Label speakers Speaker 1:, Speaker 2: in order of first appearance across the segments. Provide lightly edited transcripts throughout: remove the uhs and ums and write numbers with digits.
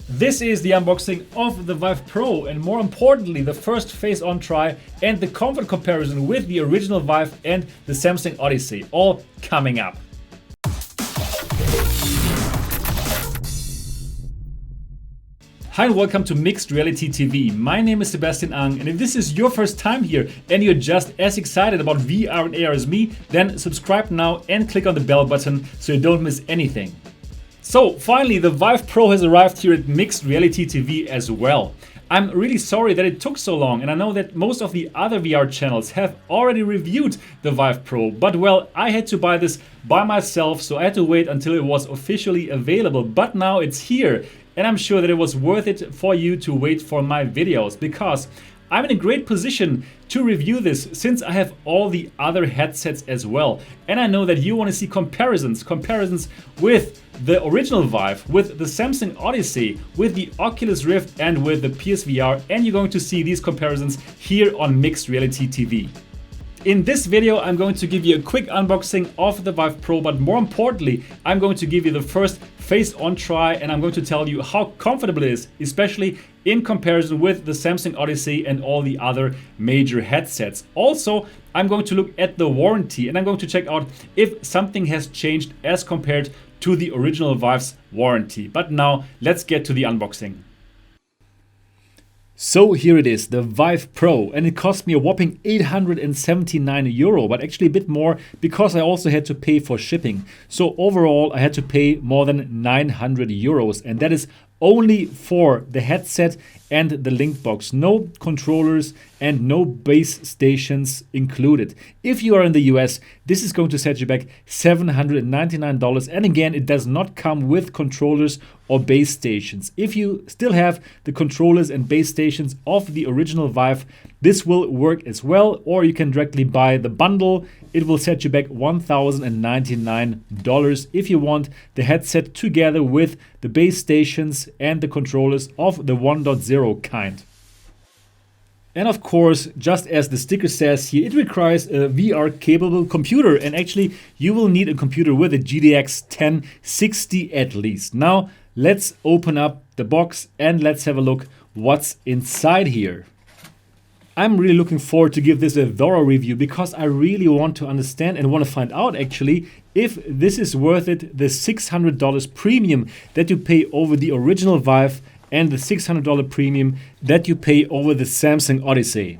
Speaker 1: This is the unboxing of the Vive Pro, and more importantly the first face-on try and the comfort comparison with the original Vive and the Samsung Odyssey, all coming up. Hi and welcome to Mixed Reality TV. My name is Sebastian Ang, and if this is your first time here and you're just as excited about VR and AR as me, then subscribe now and click on the bell button so you don't miss anything. So finally, the Vive Pro has arrived here at Mixed Reality TV as well. I'm really sorry that it took so long, and I know that most of the other VR channels have already reviewed the Vive Pro, but well, I had to buy this by myself, so I had to wait until it was officially available. But now it's here, and I'm sure that it was worth it for you to wait for my videos, because I'm in a great position to review this since I have all the other headsets as well. And I know that you want to see comparisons with the original Vive, with the Samsung Odyssey, with the Oculus Rift and with the PSVR, and you're going to see these comparisons here on Mixed Reality TV. In this video, I'm going to give you a quick unboxing of the Vive Pro, but more importantly, I'm going to give you the first face-on try, and I'm going to tell you how comfortable it is, especially in comparison with the Samsung Odyssey and all the other major headsets. Also, I'm going to look at the warranty, and I'm going to check out if something has changed as compared to the original Vive's warranty. But now, let's get to the unboxing. So here it is, the Vive Pro, and it cost me a whopping 879 euro, but actually a bit more because I also had to pay for shipping. So overall I had to pay more than 900 euros, and that is only for the headset and the link box. No controllers and no base stations included. If you are in the US, this is going to set you back $799, and again, it does not come with controllers or base stations. If you still have the controllers and base stations of the original Vive, this will work as well, or you can directly buy the bundle. It will set you back $1,099 if you want the headset together with the base stations and the controllers of the 1.0 kind. And of course, just as the sticker says here, it requires a VR capable computer, and actually you will need a computer with a GTX 1060 at least. Now let's open up the box and let's have a look what's inside here. I'm really looking forward to give this a thorough review because I really want to understand and want to find out actually if this is worth it, the $600 premium that you pay over the original Vive and the $600 premium that you pay over the Samsung Odyssey.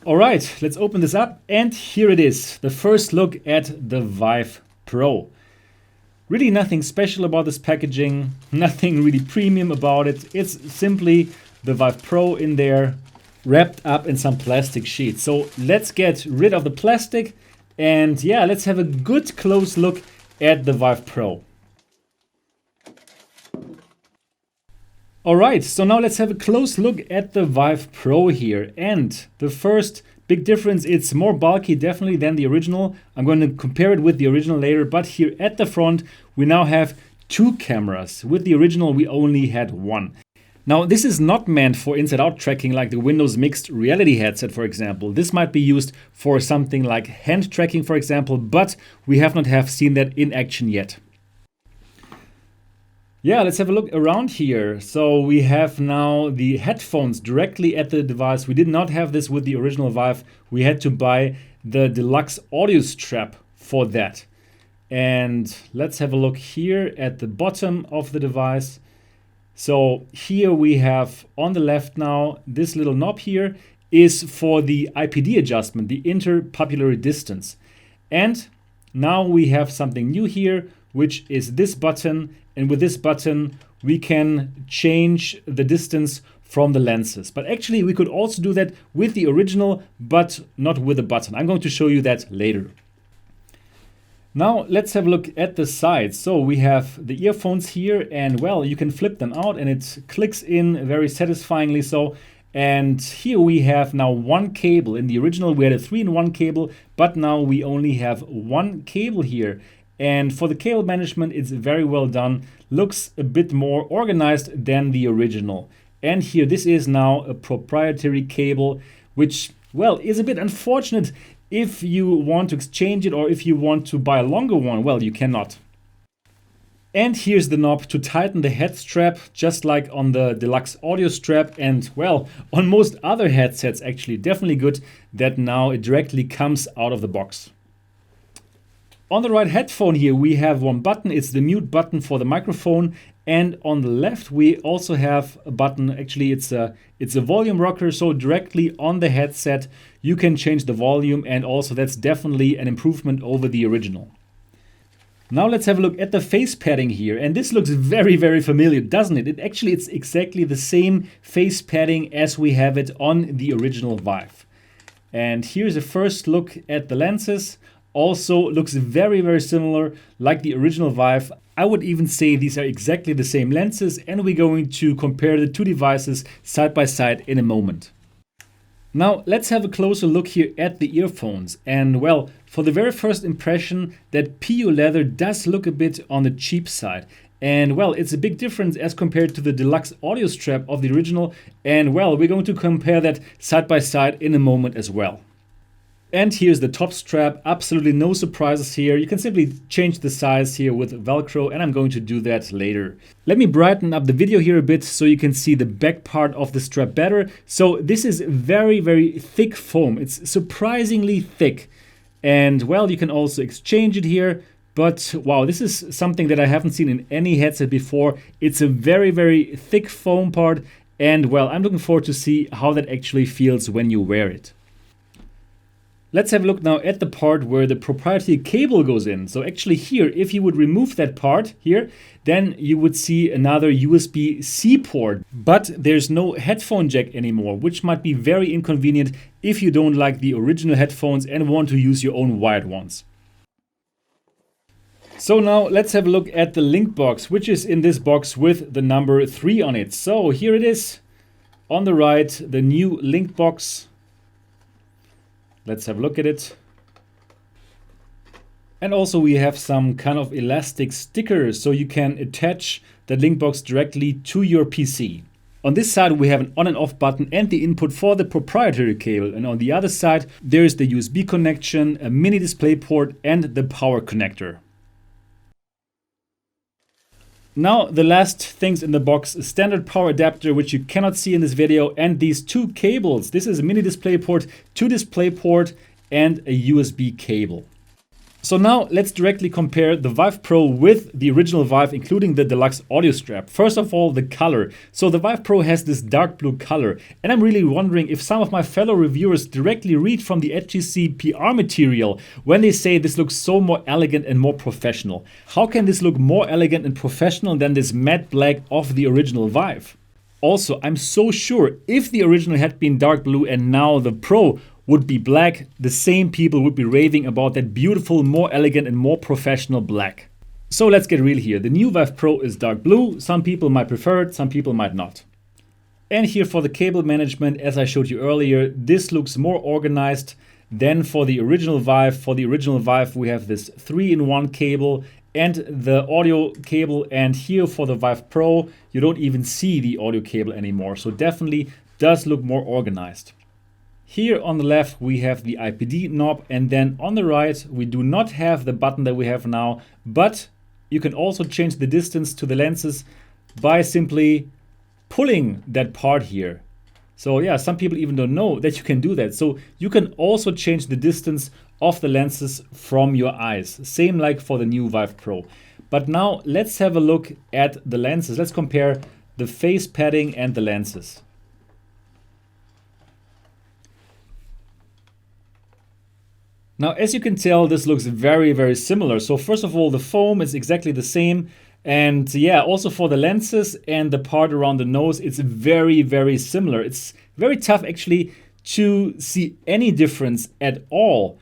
Speaker 1: Alright, let's open this up, and here it is, the first look at the Vive Pro. Really nothing special about this packaging, nothing really premium about it. It's simply the Vive Pro in there, wrapped up in some plastic sheets. So let's get rid of the plastic, and yeah, let's have a good close look at the Vive Pro. Alright, so now let's have a close look at the Vive Pro here. And the first big difference, it's more bulky definitely than the original. I'm going to compare it with the original later, but here at the front we now have two cameras. With the original we only had one. Now this is not meant for inside-out tracking like the Windows Mixed Reality headset, for example. This might be used for something like hand tracking, for example, but we have not seen that in action yet. Yeah, let's have a look around here. So we have now the headphones directly at the device. We did not have this with the original Vive. We had to buy the deluxe audio strap for that. And let's have a look here at the bottom of the device. So here we have on the left now, this little knob here is for the IPD adjustment, the interpupillary distance. And now we have something new here, which is this button. And with this button, we can change the distance from the lenses. But actually, we could also do that with the original, but not with the button. I'm going to show you that later. Now, let's have a look at the sides. So we have the earphones here, and well, you can flip them out and it clicks in very satisfyingly so. And here we have now one cable. In the original, we had a 3-in-1 cable, but now we only have one cable here. And for the cable management, it's very well done. Looks a bit more organized than the original. And here, this is now a proprietary cable, which, well, is a bit unfortunate if you want to exchange it or if you want to buy a longer one. Well, you cannot. And here's the knob to tighten the head strap, just like on the deluxe audio strap and, well, on most other headsets actually. Definitely good that now it directly comes out of the box. On the right headphone here we have one button. It's the mute button for the microphone. And on the left we also have a button. Actually it's a volume rocker, so directly on the headset you can change the volume, and also that's definitely an improvement over the original. Now let's have a look at the face padding here, and this looks very, very familiar, doesn't it? It's exactly the same face padding as we have it on the original Vive. And here's a first look at the lenses. Also looks very, very similar like the original Vive. I would even say these are exactly the same lenses, and we're going to compare the two devices side by side in a moment. Now let's have a closer look here at the earphones, and well, for the very first impression, that PU leather does look a bit on the cheap side. And well, it's a big difference as compared to the deluxe audio strap of the original, and well, we're going to compare that side by side in a moment as well. And here's the top strap. Absolutely no surprises here. You can simply change the size here with Velcro, and I'm going to do that later. Let me brighten up the video here a bit so you can see the back part of the strap better. So this is very, very thick foam. It's surprisingly thick. And well, you can also exchange it here. But wow, this is something that I haven't seen in any headset before. It's a very, very thick foam part. And well, I'm looking forward to see how that actually feels when you wear it. Let's have a look now at the part where the proprietary cable goes in. So actually here, if you would remove that part here, then you would see another USB-C port. But there's no headphone jack anymore, which might be very inconvenient if you don't like the original headphones and want to use your own wired ones. So now let's have a look at the link box, which is in this box with the number 3 on it. So here it is on the right, the new link box. Let's have a look at it. And also we have some kind of elastic stickers so you can attach the link box directly to your PC. On this side we have an on and off button and the input for the proprietary cable. And on the other side there is the USB connection, a mini display port and the power connector. Now the last things in the box, a standard power adapter which you cannot see in this video, and these two cables. This is a mini display port, 2 display port and a USB cable. So now let's directly compare the Vive Pro with the original Vive, including the deluxe audio strap. First of all, the color. So the Vive Pro has this dark blue color, and I'm really wondering if some of my fellow reviewers directly read from the HTC PR material when they say this looks so more elegant and more professional. How can this look more elegant and professional than this matte black of the original Vive? Also, I'm so sure if the original had been dark blue and now the Pro would be black, the same people would be raving about that beautiful, more elegant and more professional black. So let's get real here. The new Vive Pro is dark blue. Some people might prefer it, some people might not. And here for the cable management, as I showed you earlier, this looks more organized than for the original Vive. For the original Vive, we have this 3-in-1 cable and the audio cable. And here for the Vive Pro, you don't even see the audio cable anymore. So definitely does look more organized. Here on the left we have the IPD knob, and then on the right we do not have the button that we have now, but you can also change the distance to the lenses by simply pulling that part here. So yeah, some people even don't know that you can do that. So you can also change the distance of the lenses from your eyes, same like for the new Vive Pro. But now let's have a look at the lenses. Let's compare the face padding and the lenses. Now, as you can tell, this looks very, very similar. So first of all, the foam is exactly the same. And yeah, also for the lenses and the part around the nose, it's very, very similar. It's very tough actually to see any difference at all.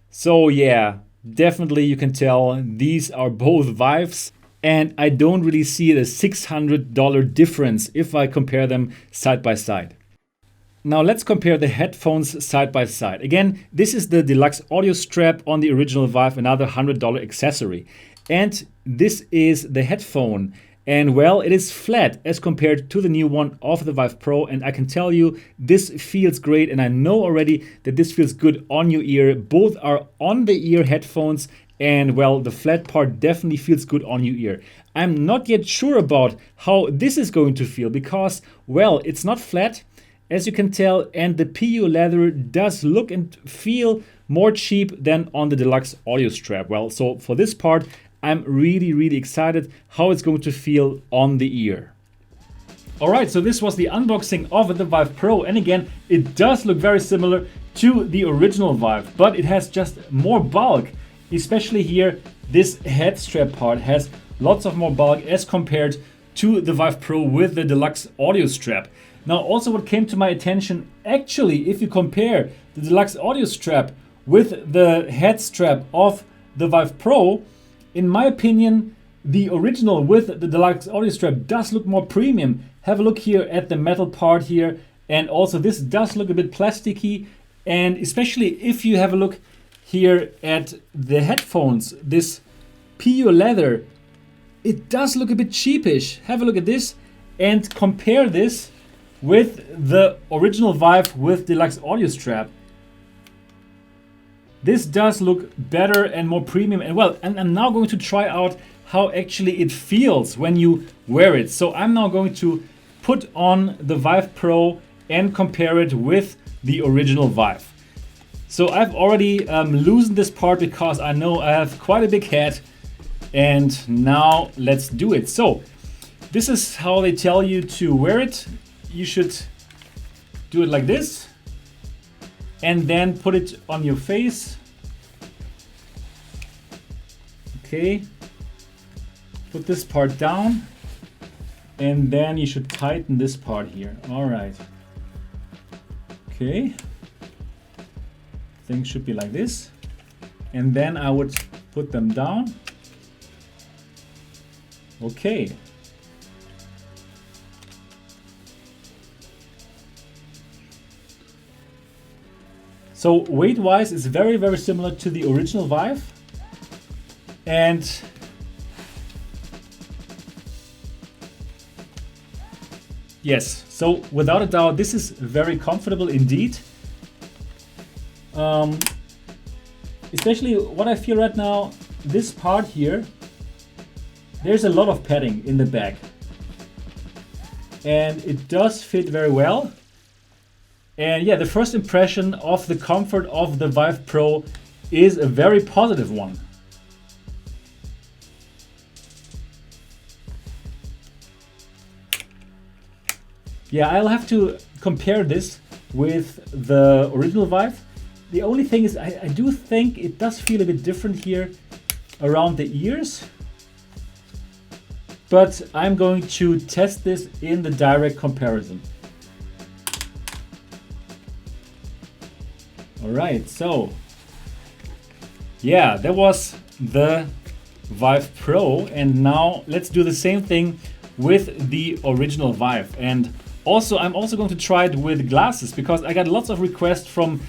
Speaker 1: So yeah, definitely you can tell these are both Vives. And I don't really see the $600 difference if I compare them side by side. Now let's compare the headphones side by side. Again, this is the deluxe audio strap on the original Vive, another $100 accessory. And this is the headphone. And well, it is flat as compared to the new one of the Vive Pro. And I can tell you, this feels great. And I know already that this feels good on your ear. Both are on the ear headphones And well, the flat part definitely feels good on your ear. I'm not yet sure about how this is going to feel because, well, it's not flat, as you can tell, and the PU leather does look and feel more cheap than on the deluxe audio strap. Well, so for this part, I'm really excited how it's going to feel on the ear. Alright, so this was the unboxing of the Vive Pro, and again, it does look very similar to the original Vive, but it has just more bulk. Especially here, this head strap part has lots of more bulk as compared to the Vive Pro with the deluxe audio strap. Now also what came to my attention, actually if you compare the deluxe audio strap with the head strap of the Vive Pro, in my opinion, the original with the deluxe audio strap does look more premium. Have a look here at the metal part here, and also this does look a bit plasticky, and especially if you have a look here at the headphones, this PU leather, it does look a bit cheapish. Have a look at this and compare this with the original Vive with deluxe audio strap. This does look better and more premium, and well, and I'm now going to try out how actually it feels when you wear it. So I'm now going to put on the Vive Pro and compare it with the original Vive. So I've already loosened this part because I know I have quite a big head, and now let's do it. So this is how they tell you to wear it. You should do it like this and then put it on your face. Okay, put this part down, and then you should tighten this part here. All right. Okay. Things should be like this. And then I would put them down. Okay. So weight-wise, it's very similar to the original Vive. And yes, so without a doubt, this is very comfortable indeed. Especially what I feel right now, this part here, there's a lot of padding in the back. And it does fit very well. And yeah, the first impression of the comfort of the Vive Pro is a very positive one. Yeah, I'll have to compare this with the original Vive. The only thing is I do think it does feel a bit different here around the ears. But I'm going to test this in the direct comparison. Alright, so yeah, that was the Vive Pro, and now let's do the same thing with the original Vive. And also, I'm also going to try it with glasses because I got lots of requests from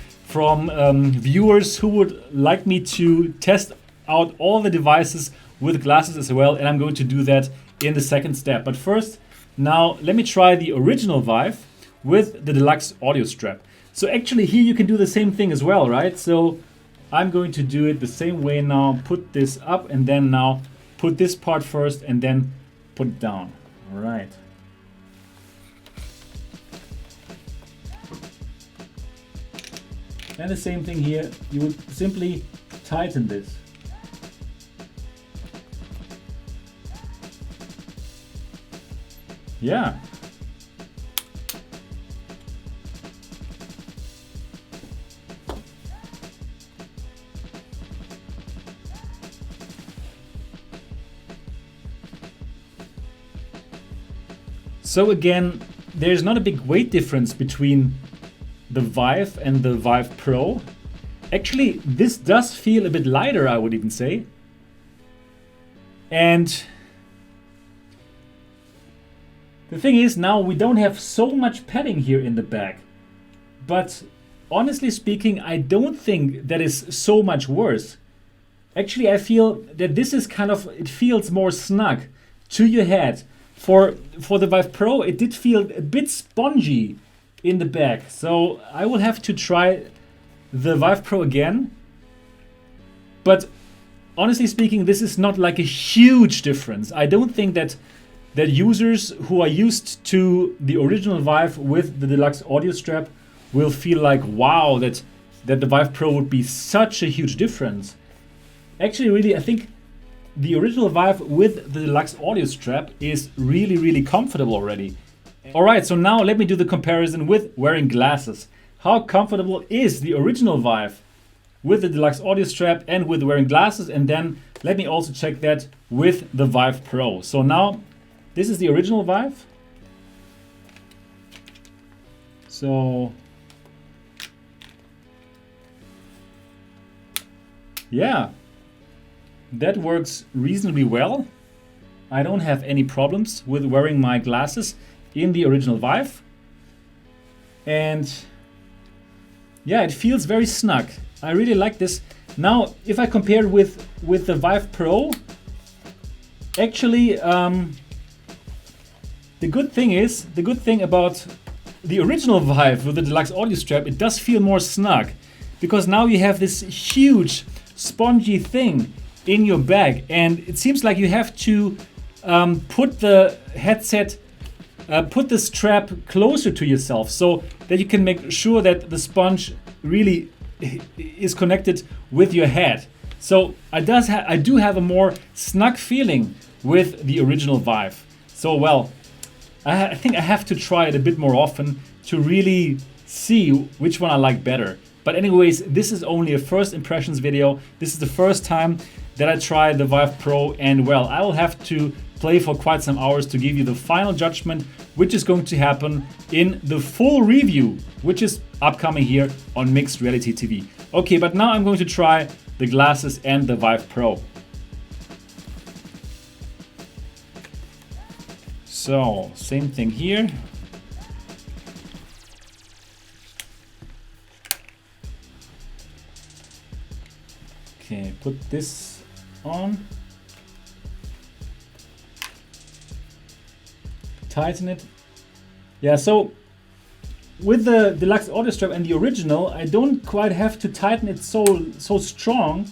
Speaker 1: viewers who would like me to test out all the devices with glasses as well, and I'm going to do that in the second step. But first, now let me try the original Vive with the deluxe audio strap. So actually here you can do the same thing as well, right? So I'm going to do it the same way now, put this up and then now put this part first and then put it down. All right. And the same thing here, you would simply tighten this. Yeah. So again, there's not a big weight difference between the Vive and the Vive Pro. Actually, this does feel a bit lighter, I would even say. And the thing is, now we don't have so much padding here in the back. But honestly speaking, I don't think that is so much worse. Actually, I feel that this is kind of, it feels more snug to your head. For the Vive Pro, it did feel a bit spongy in the back. So I will have to try the Vive Pro again. But honestly speaking, this is not like a huge difference. I don't think that users who are used to the original Vive with the deluxe audio strap will feel like, wow, that the Vive Pro would be such a huge difference. Actually, really, I think the original Vive with the deluxe audio strap is really, really comfortable already. All right, so now let me do the comparison with wearing glasses. How comfortable is the original Vive with the deluxe audio strap and with wearing glasses? And then let me also check that with the Vive Pro. So now, this is the original Vive. So yeah, that works reasonably well. I don't have any problems with wearing my glasses in the original Vive. And yeah, it feels very snug. I really like this. Now, if I compare with the Vive Pro, actually, the good thing about the original Vive with the deluxe audio strap, it does feel more snug, because now you have this huge spongy thing in your bag, and it seems like you have to put the headset, put the strap closer to yourself so that you can make sure that the sponge really is connected with your head. So I do have a more snug feeling with the original Vive. So well, I think I have to try it a bit more often to really see which one I like better. But anyways, this is only a first impressions video. This is the first time that I try the Vive Pro, and well, I will have to play for quite some hours to give you the final judgment, which is going to happen in the full review, which is upcoming here on Mixed Reality TV. Okay, but now I'm going to try the glasses and the Vive Pro. So, same thing here. Okay, put this on. Tighten it. Yeah, so with the deluxe audio strap and the original, I don't quite have to tighten it so strong,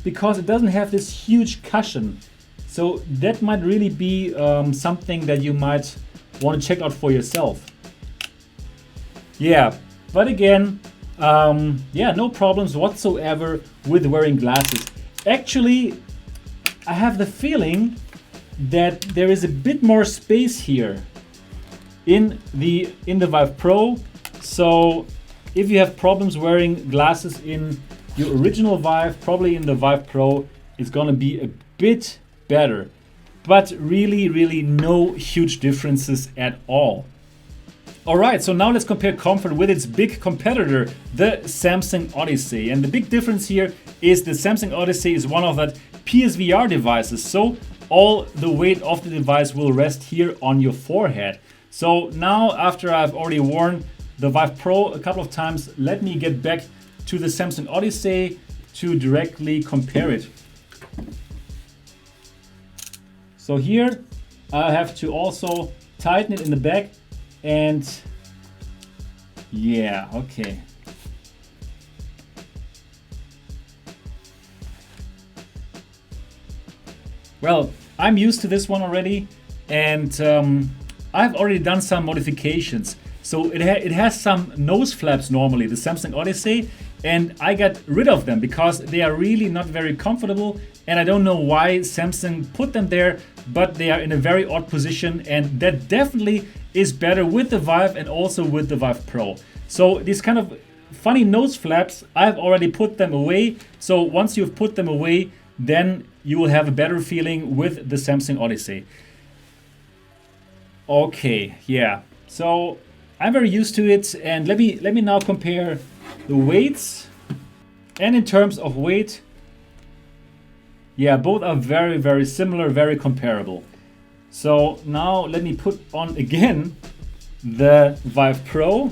Speaker 1: because it doesn't have this huge cushion. So that might really be something that you might want to check out for yourself. Yeah, but again, yeah, no problems whatsoever with wearing glasses. Actually, I have the feeling that there is a bit more space here in the Vive Pro. So if you have problems wearing glasses in your original Vive, probably in the Vive Pro it's gonna be a bit better, but really no huge differences at all. Alright, so now let's compare comfort with its big competitor, the Samsung Odyssey. And the big difference here is the Samsung Odyssey is one of that PSVR devices, so all the weight of the device will rest here on your forehead. So now, after I've already worn the Vive Pro a couple of times, let me get back to the Samsung Odyssey to directly compare it. So here I have to also tighten it in the back, and yeah, okay. Well, I'm used to this one already, and I've already done some modifications. So it has some nose flaps normally, the Samsung Odyssey, and I got rid of them because they are really not very comfortable, and I don't know why Samsung put them there, but they are in a very odd position, and that definitely is better with the Vive and also with the Vive Pro. So these kind of funny nose flaps, I've already put them away. So once you've put them away, then you will have a better feeling with the Samsung Odyssey. Okay, yeah. So I'm very used to it, and let me now compare the weights. And in terms of weight, yeah, both are very similar, very comparable. So now let me put on again the Vive Pro.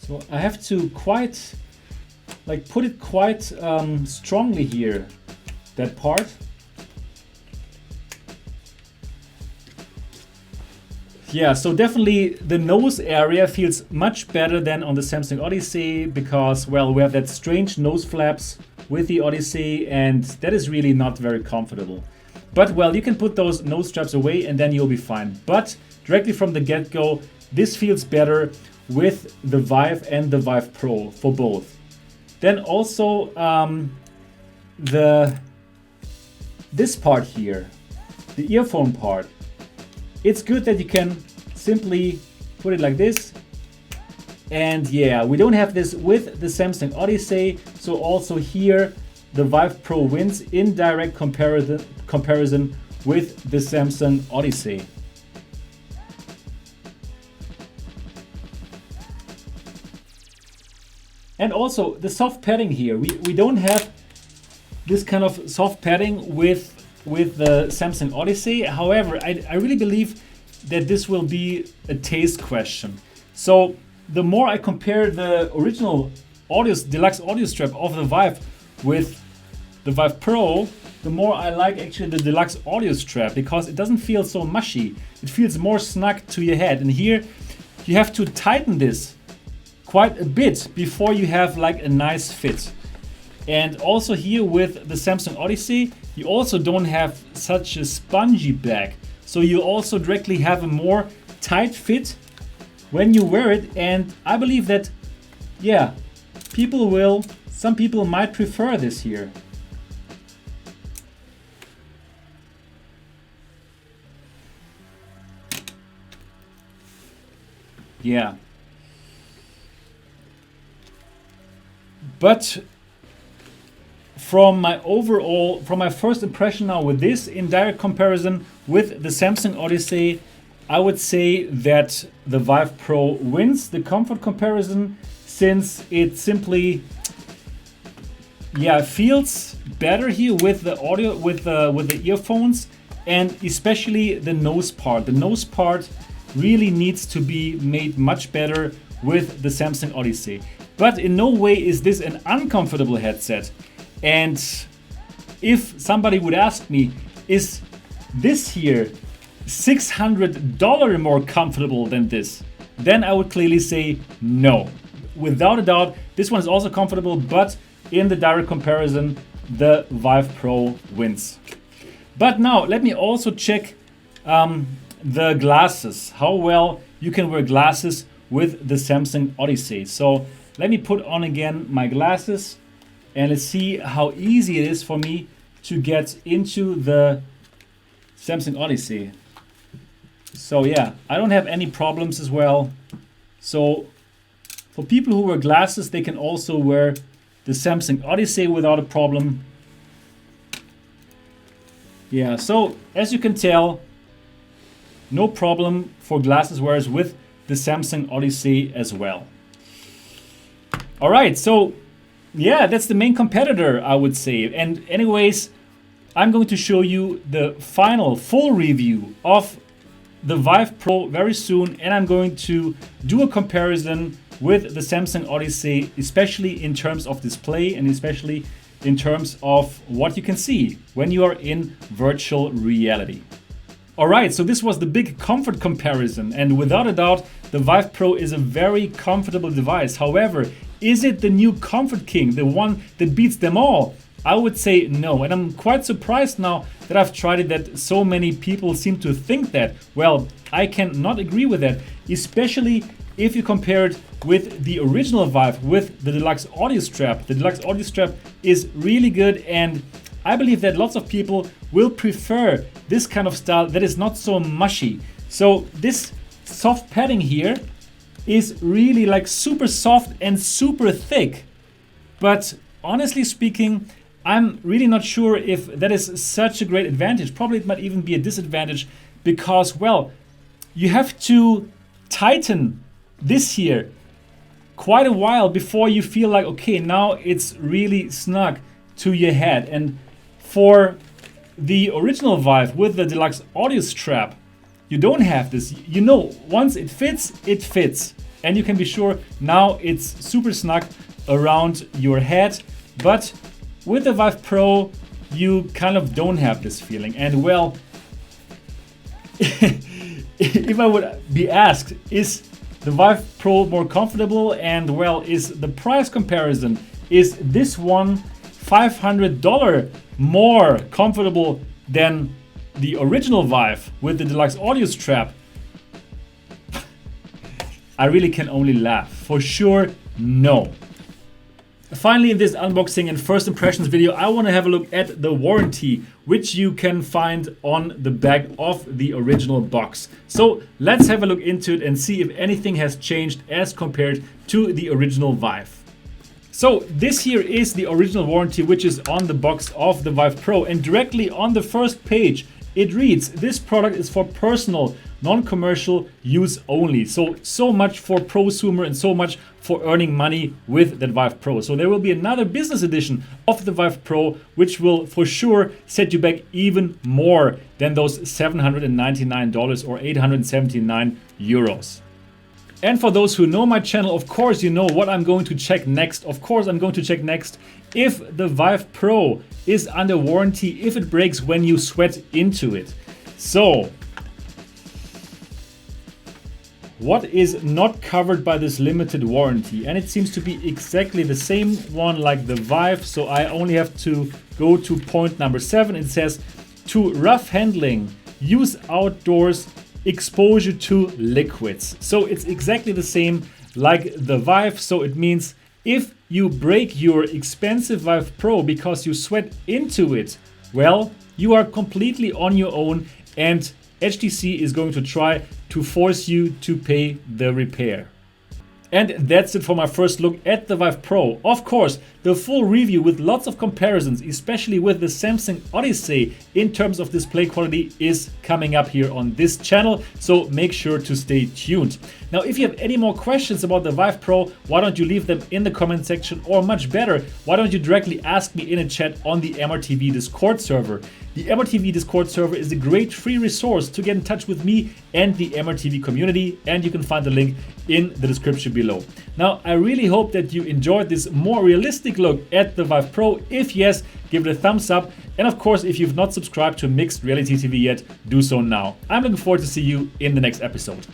Speaker 1: So I have to put it quite strongly here, that part. Yeah, so definitely the nose area feels much better than on the Samsung Odyssey because, well, we have that strange nose flaps with the Odyssey, and that is really not very comfortable. But, well, you can put those nose straps away and then you'll be fine. But directly from the get-go, this feels better with the Vive and the Vive Pro for both. Then also this part here, the earphone part. It's good that you can simply put it like this. And yeah, we don't have this with the Samsung Odyssey. So also here, the Vive Pro wins in direct comparison with the Samsung Odyssey. And also the soft padding here. We don't have this kind of soft padding with the Samsung Odyssey. However, I really believe that this will be a taste question. So the more I compare the original deluxe audio strap of the Vive with the Vive Pro, the more I like actually the deluxe audio strap because it doesn't feel so mushy. It feels more snug to your head. And here you have to tighten this quite a bit before you have like a nice fit. And also here with the Samsung Odyssey, you also don't have such a spongy back. So you also directly have a more tight fit when you wear it. And I believe that, yeah, some people might prefer this here. Yeah. But from my first impression now with this in direct comparison with the Samsung Odyssey, I would say that the Vive Pro wins the comfort comparison since it simply, yeah, feels better here with the audio, with the earphones, and especially the nose part. The nose part really needs to be made much better with the Samsung Odyssey. But in no way is this an uncomfortable headset. And if somebody would ask me, is this here $600 more comfortable than this? Then I would clearly say no. Without a doubt, this one is also comfortable, but in the direct comparison, the Vive Pro wins. But now let me also check the glasses, how well you can wear glasses with the Samsung Odyssey. So let me put on again my glasses and let's see how easy it is for me to get into the Samsung Odyssey. So yeah, I don't have any problems as well. So for people who wear glasses, they can also wear the Samsung Odyssey without a problem. Yeah, so as you can tell, no problem for glasses wearers with the Samsung Odyssey as well. All right, so yeah, that's the main competitor, I would say. And anyways, I'm going to show you the final full review of the Vive Pro very soon, and I'm going to do a comparison with the Samsung Odyssey, especially in terms of display and especially in terms of what you can see when you are in virtual reality. Alright, so this was the big comfort comparison, and without a doubt, the Vive Pro is a very comfortable device. However, is it the new comfort king, the one that beats them all? I would say no, and I'm quite surprised now that I've tried it that so many people seem to think that. Well, I cannot agree with that, especially if you compare it with the original Vive, with the deluxe audio strap. The deluxe audio strap is really good, and I believe that lots of people will prefer this kind of style that is not so mushy. So this soft padding here is really like super soft and super thick. But honestly speaking, I'm really not sure if that is such a great advantage. Probably it might even be a disadvantage because, well, you have to tighten this here quite a while before you feel like, okay, now it's really snug to your head. And for the original Vive with the deluxe audio strap, you don't have this. You know, once it fits, it fits. And you can be sure now it's super snug around your head. But with the Vive Pro, you kind of don't have this feeling. And well, if I would be asked, is the Vive Pro more comfortable, and well, is the price comparison, is this one $500 more comfortable than the original Vive with the deluxe audio strap? I really can only laugh. For sure, no. Finally, in this unboxing and first impressions video, I want to have a look at the warranty, which you can find on the back of the original box. So let's have a look into it and see if anything has changed as compared to the original Vive. So this here is the original warranty, which is on the box of the Vive Pro, and directly on the first page it reads, this product is for personal, non-commercial use only. So much for prosumer and so much for earning money with that Vive Pro. So there will be another business edition of the Vive Pro, which will for sure set you back even more than those $799 or 879 euros. And for those who know my channel, of course, you know what I'm going to check next. Of course, I'm going to check next if the Vive Pro is under warranty, if it breaks when you sweat into it. So, what is not covered by this limited warranty? And it seems to be exactly the same one like the Vive. So I only have to go to point number 7. It says, to rough handling, use outdoors, exposure to liquids. So it's exactly the same like the Vive. So it means if you break your expensive Vive Pro because you sweat into it, well, you are completely on your own, and HTC is going to try to force you to pay the repair. And that's it for my first look at the Vive Pro. Of course, the full review with lots of comparisons, especially with the Samsung Odyssey in terms of display quality, is coming up here on this channel, so make sure to stay tuned. Now, if you have any more questions about the Vive Pro, why don't you leave them in the comment section, or much better, why don't you directly ask me in a chat on the MRTV Discord server. The MRTV Discord server is a great free resource to get in touch with me and the MRTV community, and you can find the link in the description below. Now, I really hope that you enjoyed this more realistic look at the Vive Pro. If yes, give it a thumbs up. And of course, if you've not subscribed to Mixed Reality TV yet, do so now. I'm looking forward to see you in the next episode.